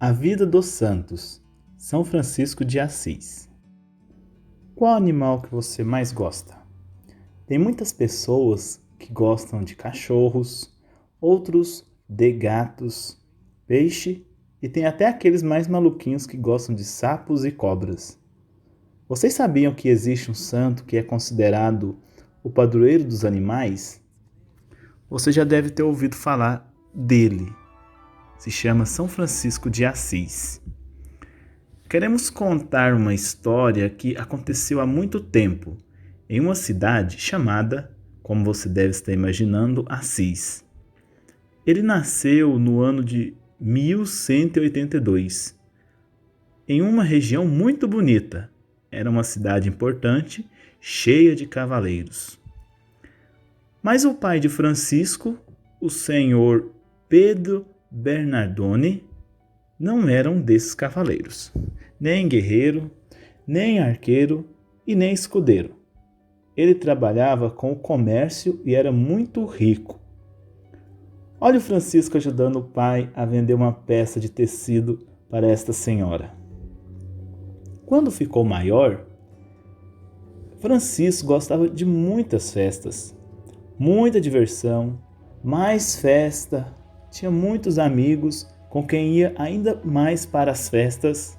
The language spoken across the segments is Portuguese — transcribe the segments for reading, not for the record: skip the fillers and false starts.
A vida dos santos. São Francisco de Assis. Qual animal que você mais gosta? Tem muitas pessoas que gostam de cachorros, outros de gatos, peixe e tem até aqueles mais maluquinhos que gostam de sapos e cobras. Vocês sabiam que existe um santo que é considerado o padroeiro dos animais? Você já deve ter ouvido falar dele. Se chama São Francisco de Assis. Queremos contar uma história que aconteceu há muito tempo, em uma cidade chamada, como você deve estar imaginando, Assis. Ele nasceu no ano de 1182, em uma região muito bonita. Era uma cidade importante, cheia de cavaleiros. Mas o pai de Francisco, o senhor Pedro Bernardone, não era um desses cavaleiros, nem guerreiro, nem arqueiro e nem escudeiro. Ele trabalhava com o comércio e era muito rico. Olha o Francisco ajudando o pai a vender uma peça de tecido para esta senhora. Quando ficou maior, Francisco gostava de muitas festas, muita diversão, mais festa, tinha muitos amigos com quem ia ainda mais para as festas.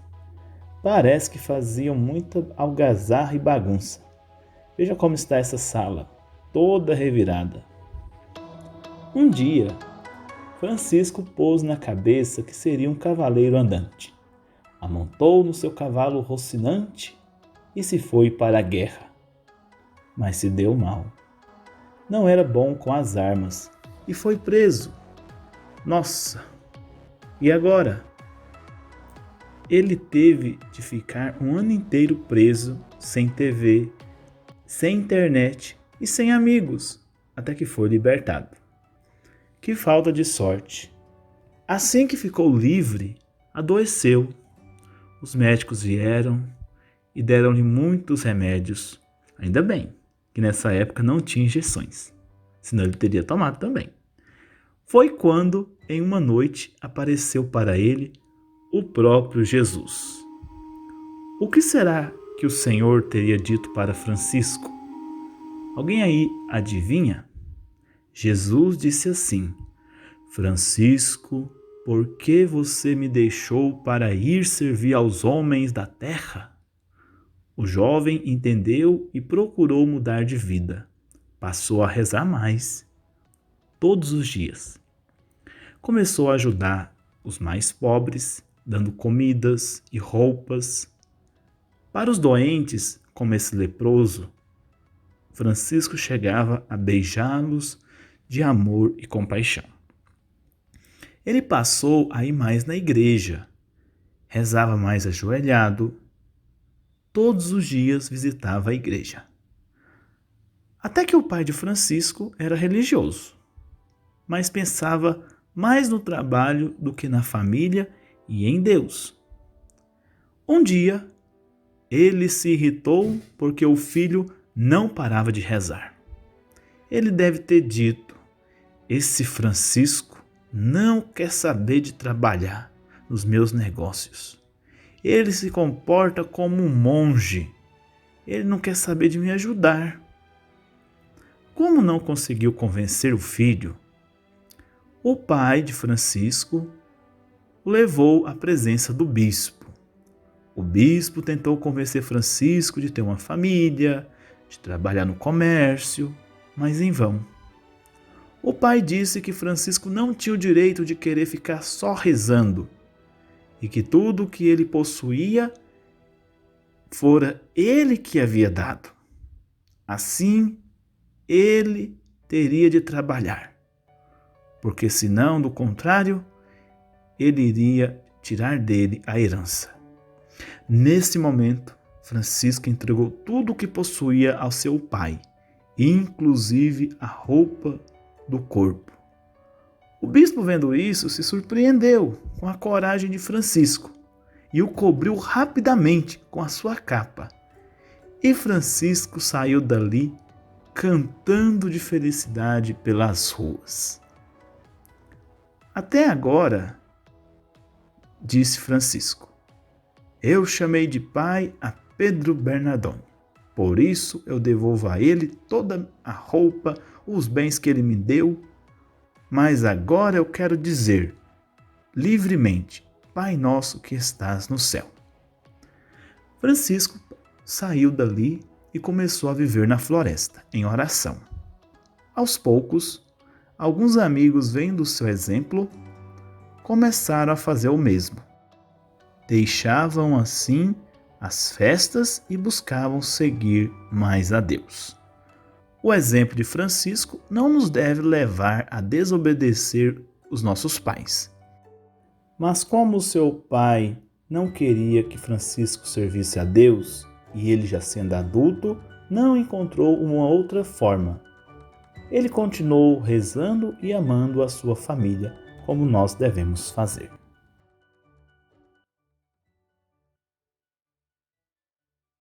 Parece que faziam muita algazarra e bagunça. Veja como está essa sala, toda revirada. Um dia, Francisco pôs na cabeça que seria um cavaleiro andante. Amontou no seu cavalo rocinante e se foi para a guerra. Mas se deu mal. Não era bom com as armas e foi preso. Nossa! E agora? Ele teve de ficar um ano inteiro preso, sem TV, sem internet e sem amigos, até que foi libertado. Que falta de sorte! Assim que ficou livre, adoeceu. Os médicos vieram e deram-lhe muitos remédios. Ainda bem que nessa época não tinha injeções, senão ele teria tomado também. Foi quando, em uma noite, apareceu para ele o próprio Jesus. O que será que o Senhor teria dito para Francisco? Alguém aí adivinha? Jesus disse assim: Francisco, por que você me deixou para ir servir aos homens da terra? O jovem entendeu e procurou mudar de vida. Passou a rezar mais, todos os dias. Começou a ajudar os mais pobres, dando comidas e roupas. Para os doentes, como esse leproso, Francisco chegava a beijá-los de amor e compaixão. Ele passou a ir mais na igreja, rezava mais ajoelhado, todos os dias visitava a igreja. Até que o pai de Francisco era religioso, mas pensava mais no trabalho do que na família e em Deus. Um dia, ele se irritou porque o filho não parava de rezar. Ele deve ter dito: esse Francisco não quer saber de trabalhar nos meus negócios. Ele se comporta como um monge. Ele não quer saber de me ajudar. Como não conseguiu convencer o filho, o pai de Francisco o levou à presença do bispo. O bispo tentou convencer Francisco de ter uma família, de trabalhar no comércio, mas em vão. O pai disse que Francisco não tinha o direito de querer ficar só rezando e que tudo o que ele possuía fora ele que havia dado. Assim, ele teria de trabalhar, porque senão, do contrário, ele iria tirar dele a herança. Nesse momento, Francisco entregou tudo o que possuía ao seu pai, inclusive a roupa do corpo. O bispo, vendo isso, se surpreendeu com a coragem de Francisco e o cobriu rapidamente com a sua capa. E Francisco saiu dali cantando de felicidade pelas ruas. Até agora, disse Francisco: eu chamei de pai a Pedro Bernardone. Por isso eu devolvo a ele toda a roupa, os bens que ele me deu. Mas agora eu quero dizer, livremente, Pai nosso que estás no céu. Francisco saiu dali e começou a viver na floresta, em oração. Aos poucos, alguns amigos, vendo o seu exemplo, começaram a fazer o mesmo. Deixavam assim as festas e buscavam seguir mais a Deus. O exemplo de Francisco não nos deve levar a desobedecer os nossos pais. Mas como o seu pai não queria que Francisco servisse a Deus, e ele, já sendo adulto, não encontrou uma outra forma, ele continuou rezando e amando a sua família, como nós devemos fazer.